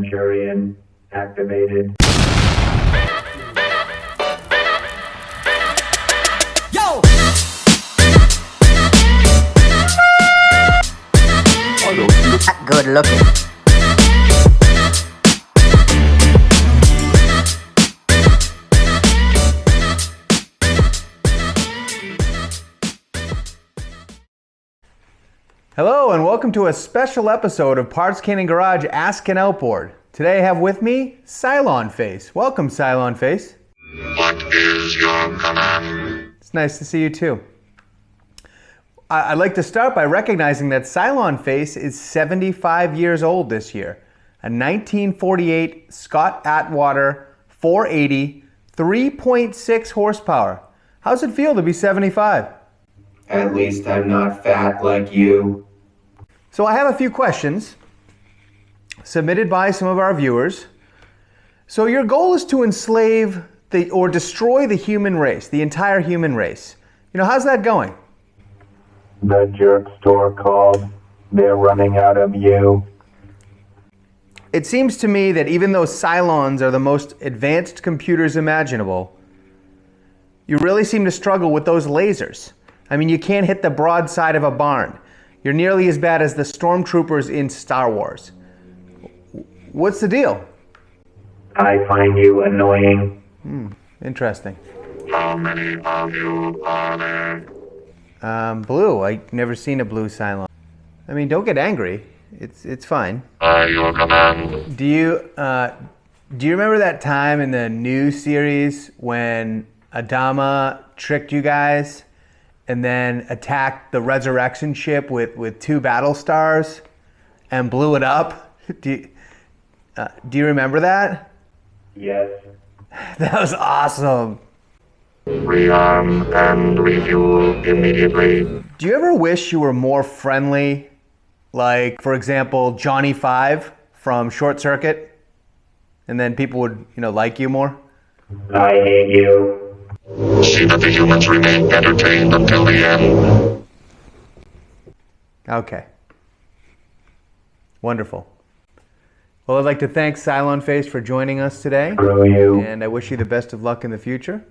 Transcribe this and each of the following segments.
Centurion activated. Yo! Not good looking. Hello and welcome to a special episode of Parts Cannon Garage Ask an Outboard. Today I have with me Cylonface. Welcome, Cylonface. What is your command? It's nice to see you too. I'd like to start by recognizing that Cylonface is 75 years old this year. A 1948 Scott-Atwater 480, 3.6 horsepower. How's it feel to be 75? At least I'm not fat like you. So I have a few questions submitted by some of our viewers. So your goal is to enslave or destroy the human race, the entire human race. You know, how's that going? The jerk store called. They're running out of you. It seems to me that even though Cylons are the most advanced computers imaginable, you really seem to struggle with those lasers. I mean, you can't hit the broadside of a barn. You're nearly as bad as the stormtroopers in Star Wars. What's the deal? I find you annoying. Interesting. How many of you are there? Blue. I've never seen a blue Cylon. I mean, don't get angry. It's fine. By your command. Do you remember that time in the new series when Adama tricked you guys and then attacked the resurrection ship with 2 battle stars and blew it up? Do you remember that? Yes. That was awesome. Rearm and refuel immediately. Do you ever wish you were more friendly? Like, for example, Johnny Five from Short Circuit? And then people would, like you more? I hate you. See that the humans remain entertained until the end. Okay. Wonderful. Well, I'd like to thank Cylonface for joining us today. Screw you. And I wish you the best of luck in the future.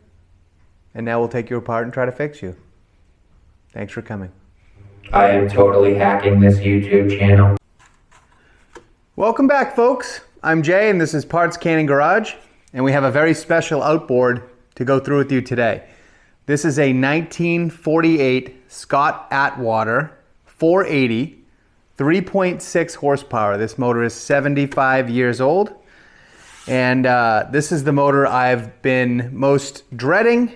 And now we'll take you apart and try to fix you. Thanks for coming. I am totally hacking this YouTube channel. Welcome back, folks. I'm Jay, and this is Parts Cannon Garage. And we have a very special outboard to go through with you today. This is a 1948 Scott-Atwater 480, 3.6 horsepower. This motor is 75 years old. And this is the motor I've been most dreading,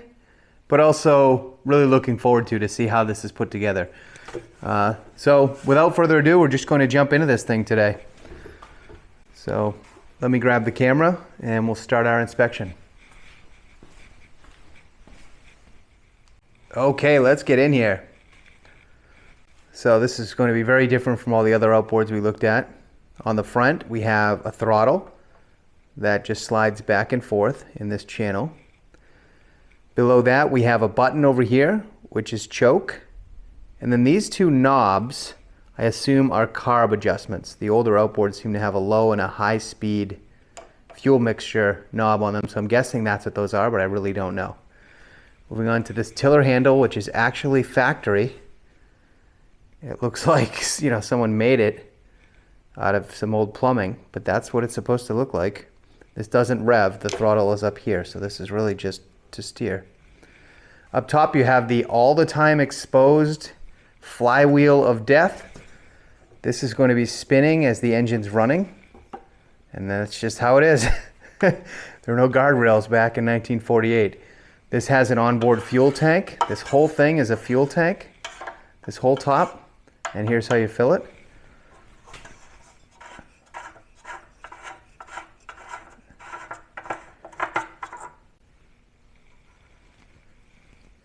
but also really looking forward to see how this is put together. So without further ado, we're just going to jump into this thing today. So let me grab the camera and we'll start our inspection. Okay, let's get in here. So this is going to be very different from all the other outboards we looked at. On the front, we have a throttle that just slides back and forth in this channel. Below that, we have a button over here, which is choke. And then these 2 knobs, I assume, are carb adjustments. The older outboards seem to have a low and a high speed fuel mixture knob on them, so I'm guessing that's what those are, but I really don't know. Moving on to this tiller handle, which is actually factory. It looks like, someone made it out of some old plumbing, but that's what it's supposed to look like. This doesn't rev, the throttle is up here, so this is really just to steer. Up top you have the all the time exposed flywheel of death. This is going to be spinning as the engine's running, and that's just how it is. There were no guardrails back in 1948. This has an onboard fuel tank. This whole thing is a fuel tank, this whole top, and here's how you fill it.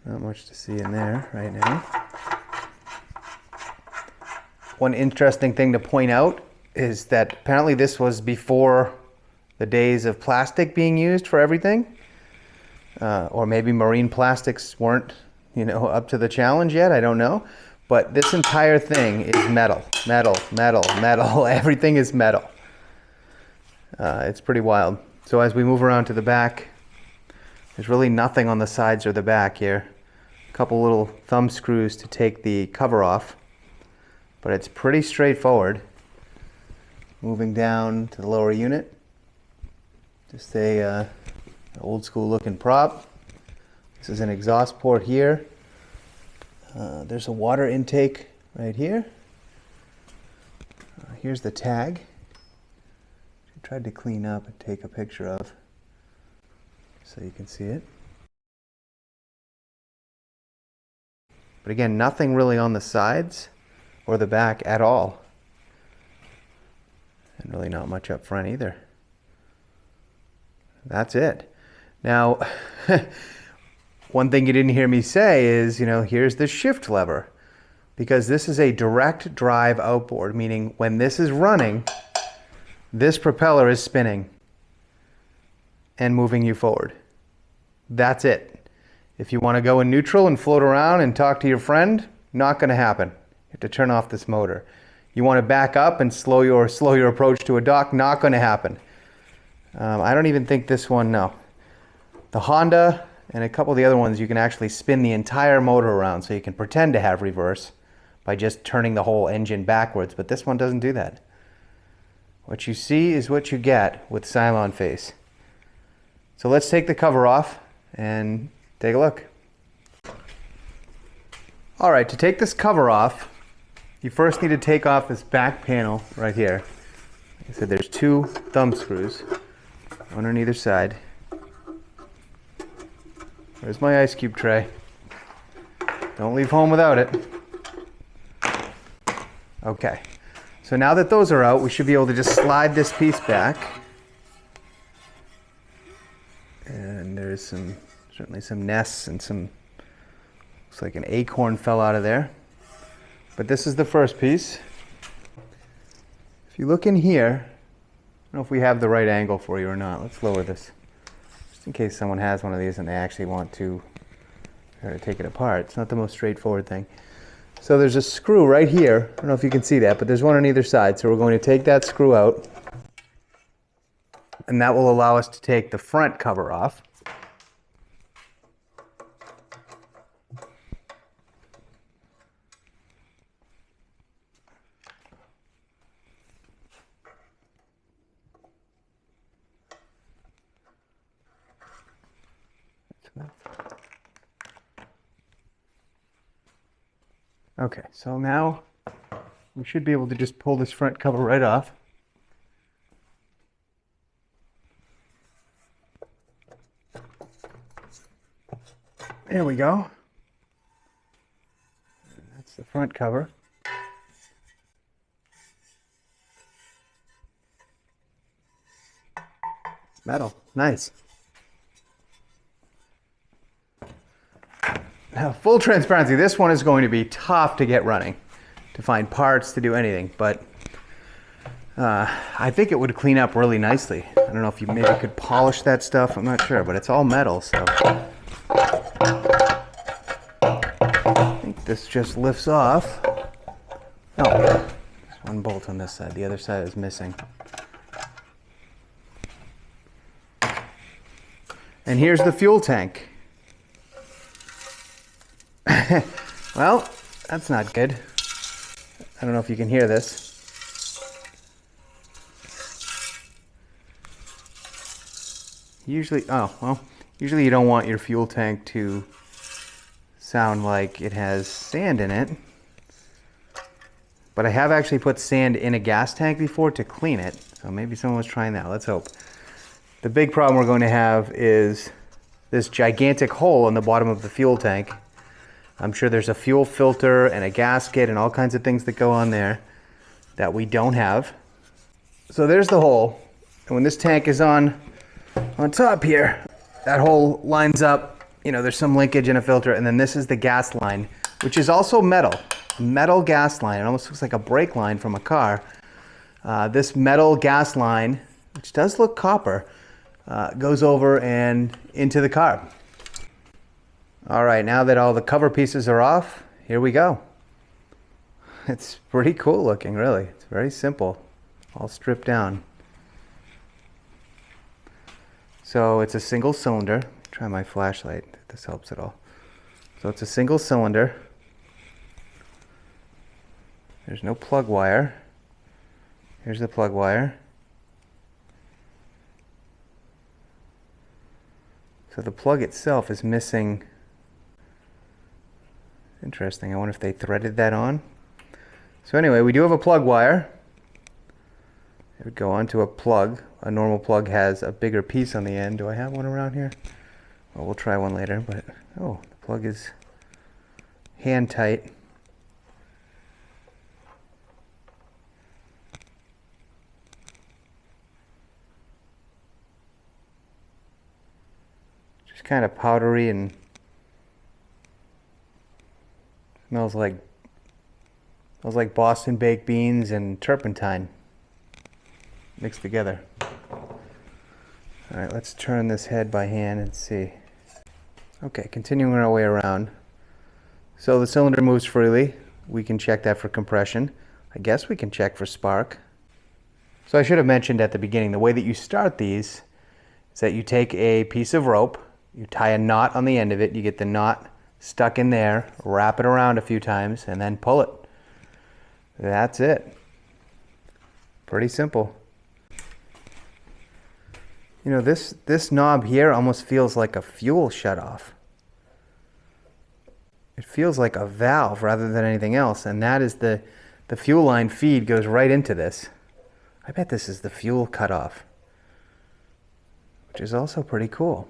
Not much to see in there right now. One interesting thing to point out is that apparently this was before the days of plastic being used for everything. Or maybe marine plastics weren't, up to the challenge yet, I don't know. But this entire thing is metal. Everything is metal. It's pretty wild. So as we move around to the back, there's really nothing on the sides or the back here. A couple little thumb screws to take the cover off, but it's pretty straightforward. Moving down to the lower unit, just a old school looking prop. This is an exhaust port here. There's a water intake right here. Here's the tag. I tried to clean up and take a picture of so you can see it. But again, nothing really on the sides or the back at all. And really not much up front either. That's it. Now, one thing you didn't hear me say is, here's the shift lever. Because this is a direct drive outboard, meaning when this is running, this propeller is spinning and moving you forward. That's it. If you want to go in neutral and float around and talk to your friend, not going to happen. You have to turn off this motor. You want to back up and slow your approach to a dock, not going to happen. I don't even think this one, no. The Honda and a couple of the other ones, you can actually spin the entire motor around, so you can pretend to have reverse by just turning the whole engine backwards, but this one doesn't do that. What you see is what you get with Cylonface. So let's take the cover off and take a look. All right, to take this cover off, you first need to take off this back panel right here. Like I said, there's 2 thumb screws, one on either side. There's my ice cube tray. Don't leave home without it. Okay, so now that those are out, we should be able to just slide this piece back. And there's certainly some nests and looks like an acorn fell out of there. But this is the first piece. If you look in here, I don't know if we have the right angle for you or not. Let's lower this, just in case someone has one of these and they actually want to take it apart. It's not the most straightforward thing. So there's a screw right here. I don't know if you can see that, but there's one on either side. So we're going to take that screw out, and that will allow us to take the front cover off. Okay, so now we should be able to just pull this front cover right off. There we go. That's the front cover. Metal, nice. Now, full transparency, this one is going to be tough to get running, to find parts, to do anything, but I think it would clean up really nicely. I don't know if you maybe could polish that stuff, I'm not sure, but it's all metal, so. I think this just lifts off. Oh, there's one bolt on this side, the other side is missing. And here's the fuel tank. Well, that's not good. I don't know if you can hear this. Usually you don't want your fuel tank to sound like it has sand in it. But I have actually put sand in a gas tank before to clean it. So maybe someone was trying that. Let's hope. The big problem we're going to have is this gigantic hole in the bottom of the fuel tank. I'm sure there's a fuel filter and a gasket and all kinds of things that go on there that we don't have. So there's the hole. And when this tank is on top here, that hole lines up. There's some linkage in a filter, and then this is the gas line, which is also metal gas line. It almost looks like a brake line from a car. This metal gas line, which does look copper, goes over and into the carb. All right, now that all the cover pieces are off, here we go. It's pretty cool looking, really. It's very simple, all stripped down. So it's a single cylinder. Try my flashlight if this helps at all. So it's a single cylinder. There's no plug wire. Here's the plug wire. So the plug itself is missing. Interesting. I wonder if they threaded that on. So anyway, we do have a plug wire. It would go onto a plug. A normal plug has a bigger piece on the end. Do I have one around here? Well, we'll try one later, but oh, the plug is hand tight. Just kind of powdery and smells like Boston baked beans and turpentine mixed together. All right, let's turn this head by hand and see. Okay, continuing our way around. So the cylinder moves freely. We can check that for compression. I guess we can check for spark. So I should have mentioned at the beginning, the way that you start these is that you take a piece of rope, you tie a knot on the end of it, you get the knot stuck in there, wrap it around a few times, and then pull it. That's it. Pretty simple. You know, this knob here almost feels like a fuel shutoff. It feels like a valve rather than anything else, and that is the fuel line feed goes right into this. I bet this is the fuel cutoff, which is also pretty cool.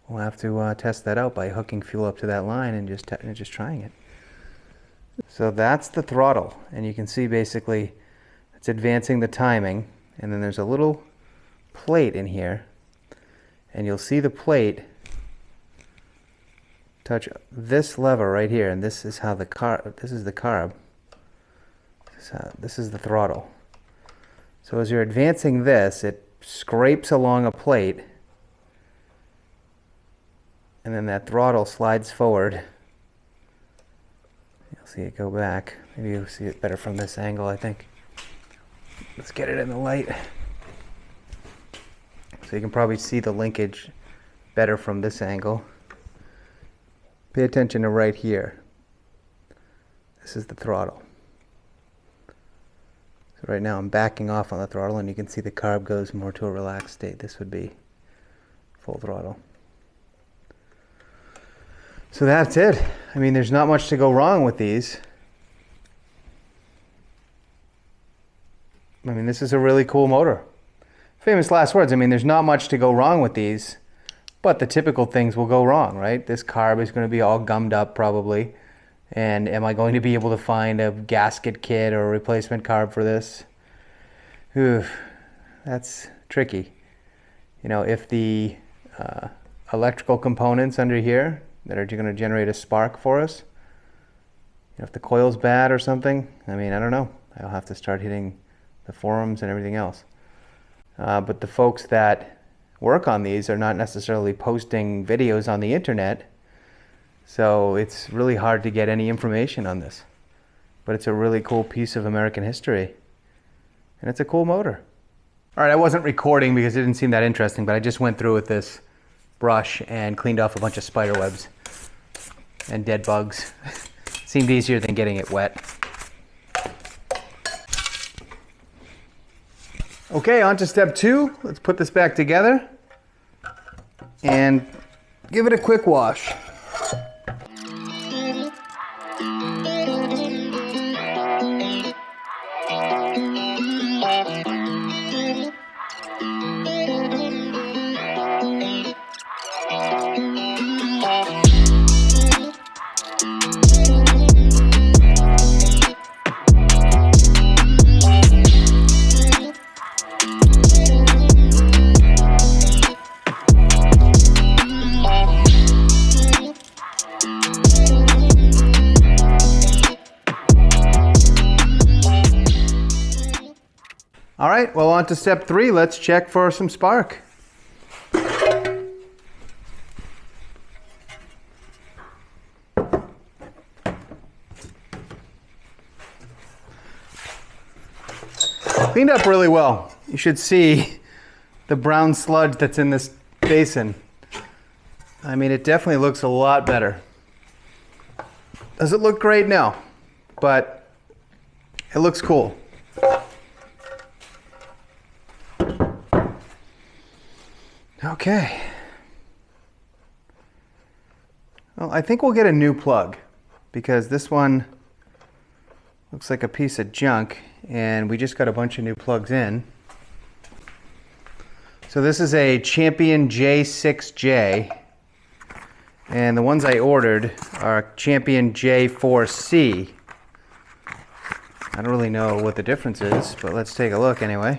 We'll have to test that out by hooking fuel up to that line and just trying it. So that's the throttle, and you can see basically it's advancing the timing, and then there's a little plate in here, and you'll see the plate touch this lever right here, and this is how the this is the carb. This is the throttle. So as you're advancing this, it scrapes along a plate, and then that throttle slides forward. You'll see it go back. Maybe you'll see it better from this angle, I think. Let's get it in the light. So you can probably see the linkage better from this angle. Pay attention to right here. This is the throttle. So right now I'm backing off on the throttle, and you can see the carb goes more to a relaxed state. This would be full throttle. So that's it. I mean, there's not much to go wrong with these. I mean, this is a really cool motor. Famous last words. I mean, there's not much to go wrong with these, but the typical things will go wrong, right? This carb is going to be all gummed up probably. And am I going to be able to find a gasket kit or a replacement carb for this? Ooh, that's tricky. You know, if the electrical components under here that are going to generate a spark for us, you know, if the coil's bad or something, I mean, I don't know. I'll have to start hitting the forums and everything else. But the folks that work on these are not necessarily posting videos on the internet, so it's really hard to get any information on this. But it's a really cool piece of American history, and it's a cool motor. All right, I wasn't recording because it didn't seem that interesting, but I just went through with this brush and cleaned off a bunch of spider webs and dead bugs. Seemed easier than getting it wet. Okay, on to step 2. Let's put this back together and give it a quick wash. All right, well, on to step 3. Let's check for some spark. Cleaned up really well. You should see the brown sludge that's in this basin. I mean, it definitely looks a lot better. Does it look great? No, but it looks cool. Okay. Well, I think we'll get a new plug because this one looks like a piece of junk and we just got a bunch of new plugs in. So this is a Champion J6J and the ones I ordered are Champion J4C. I don't really know what the difference is, but let's take a look anyway.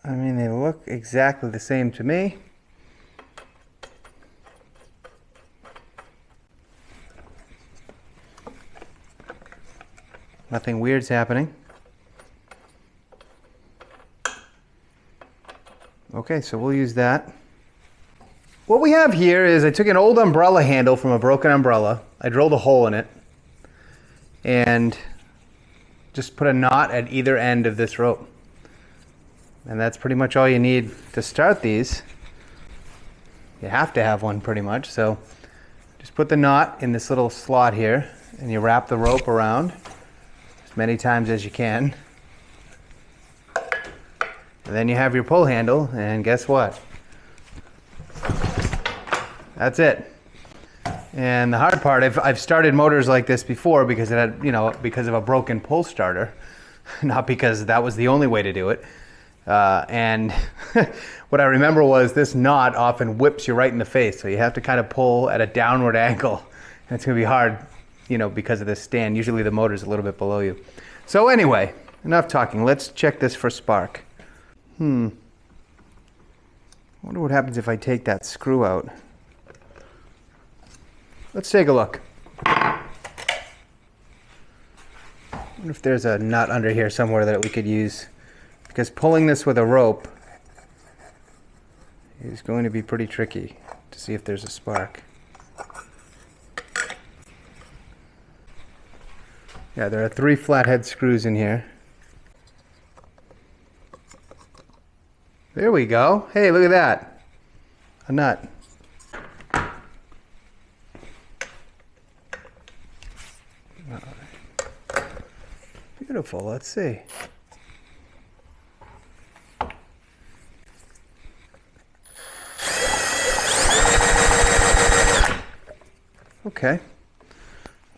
I mean, they look exactly the same to me. Nothing weird's happening. Okay, so we'll use that. What we have here is I took an old umbrella handle from a broken umbrella. I drilled a hole in it and just put a knot at either end of this rope. And that's pretty much all you need to start these. You have to have one pretty much. So just put the knot in this little slot here and you wrap the rope around as many times as you can. And then you have your pull handle and guess what? That's it. And the hard part, I've started motors like this before because it had, because of a broken pull starter, not because that was the only way to do it. And what I remember was this knot often whips you right in the face. So you have to kind of pull at a downward angle. And it's going to be hard, because of this stand. Usually the motor's a little bit below you. So anyway, enough talking. Let's check this for spark. I wonder what happens if I take that screw out. Let's take a look. I wonder if there's a nut under here somewhere that we could use. Because pulling this with a rope is going to be pretty tricky to see if there's a spark. Yeah, there are 3 flathead screws in here. There we go. Hey, look at that. A nut. Beautiful. Let's see. Okay,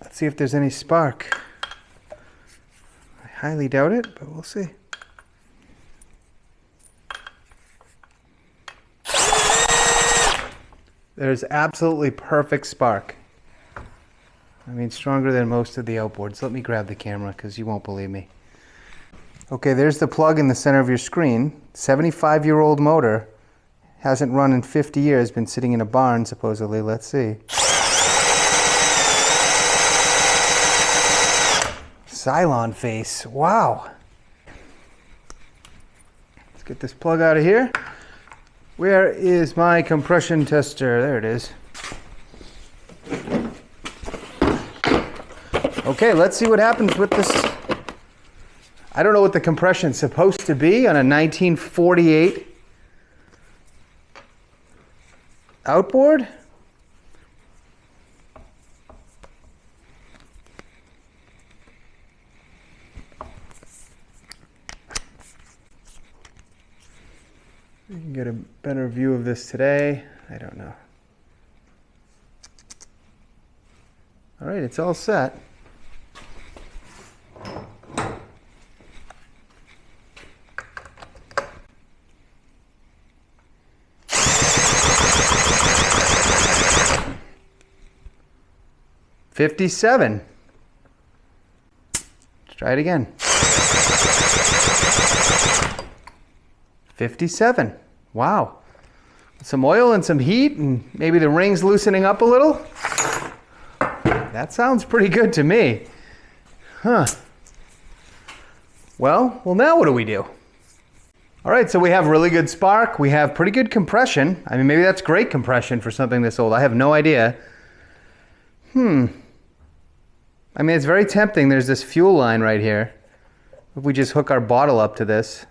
let's see if there's any spark. I highly doubt it, but we'll see. There's absolutely perfect spark. I mean, stronger than most of the outboards. Let me grab the camera because you won't believe me. Okay, there's the plug in the center of your screen. 75-year-old motor. Hasn't run in 50 years, been sitting in a barn supposedly. Let's see. Cylonface. Wow. Let's get this plug out of here. Where is my compression tester? There it is. Okay, let's see what happens with this. I don't know what the compression's supposed to be on a 1948 outboard. We can get a better view of this today. I don't know. All right, it's all set. $57. Let's try it again. 57. Wow. Some oil and some heat and maybe the ring's loosening up a little. That sounds pretty good to me. Huh. Well, now what do we do? All right, so we have really good spark. We have pretty good compression. I mean, maybe that's great compression for something this old. I have no idea. I mean, it's very tempting. There's this fuel line right here. If we just hook our bottle up to this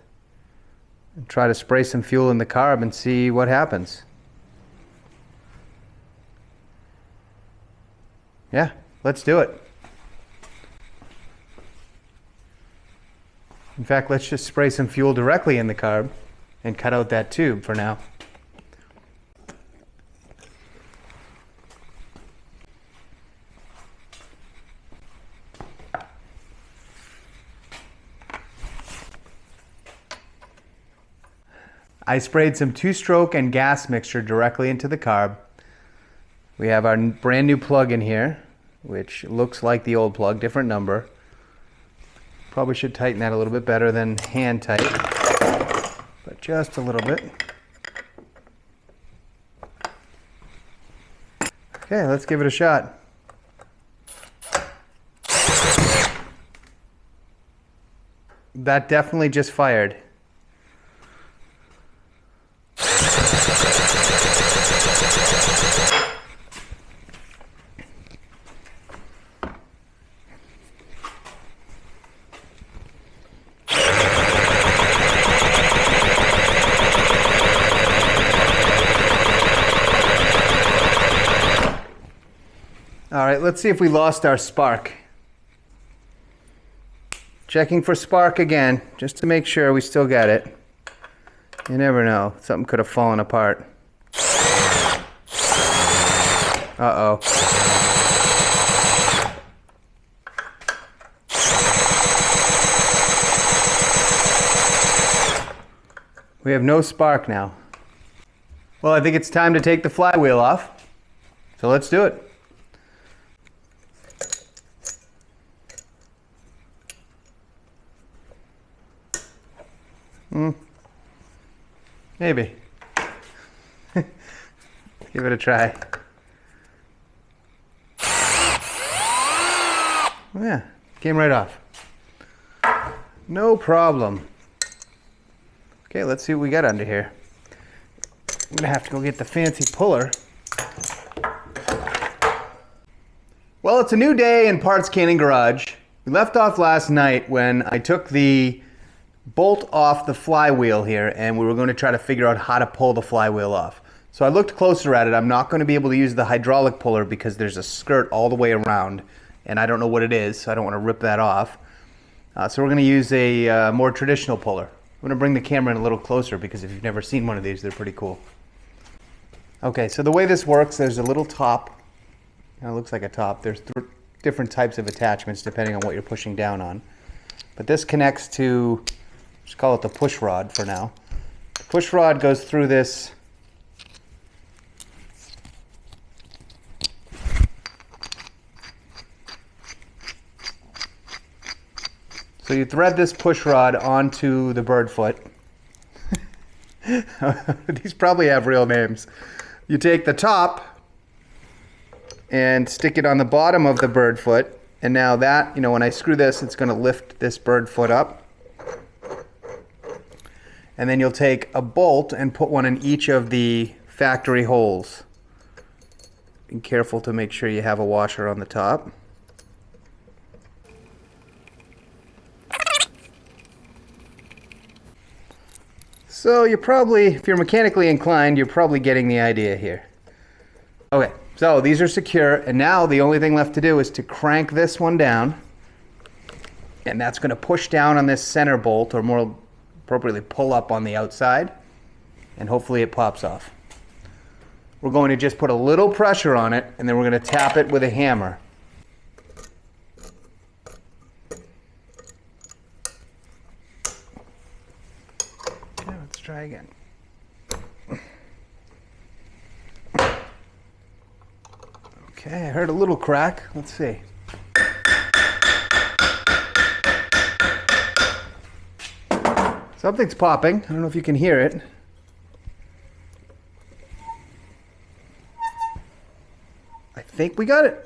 and try to spray some fuel in the carb and see what happens. Yeah, let's do it. In fact, let's just spray some fuel directly in the carb and cut out that tube for now. I sprayed some two-stroke and gas mixture directly into the carb. We have our brand new plug in here, which looks like the old plug, different number. Probably should tighten that a little bit better than hand tight, but just a little bit. Okay, let's give it a shot. That definitely just fired. All right, let's see if we lost our spark. Checking for spark again, just to make sure we still got it. You never know, something could have fallen apart. Uh-oh. We have no spark now. Well, I think it's time to take the flywheel off. So let's do it. Maybe. Give it a try. Yeah, came right off. No problem. Okay, let's see what we got under here. I'm gonna have to go get the fancy puller. Well, it's a new day in Parts Canning Garage. We left off last night when I took the bolt off the flywheel here and we were going to try to figure out how to pull the flywheel off. So I looked closer at it. I'm not going to be able to use the hydraulic puller because there's a skirt all the way around and I don't know what it is, so I don't want to rip that off. So we're going to use a more traditional puller. I'm going to bring the camera in a little closer because if you've never seen one of these, they're pretty cool. Okay, so the way this works, there's a little top. It looks like a top. There's different types of attachments depending on what you're pushing down on. But this connects to, just call it the push rod for now. The push rod goes through this so you thread this push rod onto the bird foot. These probably have real names. You take the top and stick it on the bottom of the bird foot, and now that, you know, when I screw this, it's going to lift this bird foot up. And then you'll take a bolt and put one in each of the factory holes. Be careful to make sure you have a washer on the top. So you're probably, if you're mechanically inclined, you're probably getting the idea here. Okay, so these are secure, and now the only thing left to do is to crank this one down, and that's going to push down on this center bolt, or more appropriately pull up on the outside, and hopefully it pops off. We're going to just put a little pressure on it, and then we're going to tap it with a hammer. Okay, let's try again. Okay, I heard a little crack. Let's see. Something's popping. I don't know if you can hear it. I think we got it.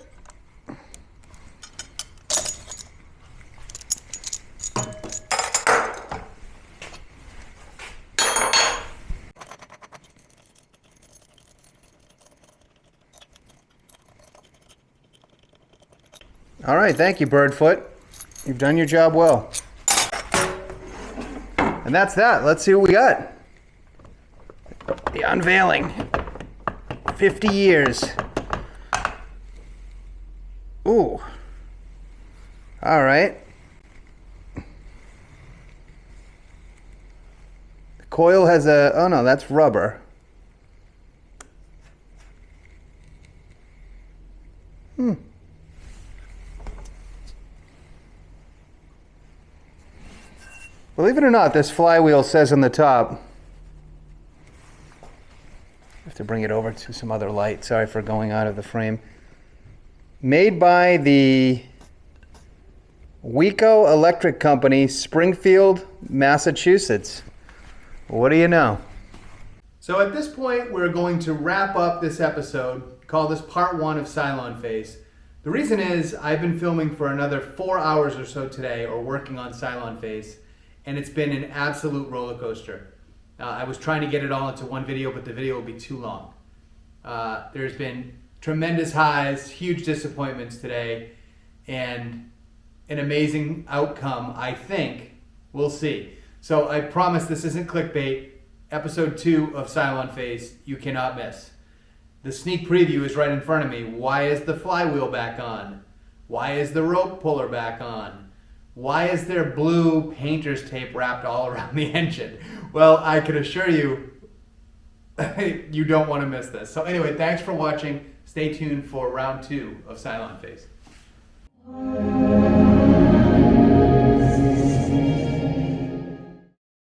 All right, thank you, Birdfoot. You've done your job well. And And that's that. Let's see what we got. The unveiling. 50 years. Ooh. All right. The coil has a, oh no, that's rubber. Believe it or not, this flywheel says on the top, I have to bring it over to some other light. Sorry for going out of the frame. Made by the Weco Electric Company, Springfield, Massachusetts. What do you know? So at this point, we're going to wrap up this episode, call this part 1 of Cylonface. The reason is I've been filming for another 4 hours or so today, or working on Cylonface, and it's been an absolute roller coaster. I was trying to get it all into one video, but the video would be too long. There's been tremendous highs, huge disappointments today, and an amazing outcome, I think. We'll see. So I promise this isn't clickbait. Episode 2 of Cylonface, you cannot miss. The sneak preview is right in front of me. Why is the flywheel back on? Why is the rope puller back on? Why is there blue painter's tape wrapped all around the engine? Well, I can assure you, you don't want to miss this. So anyway, thanks for watching. Stay tuned for round 2 of Cylonface.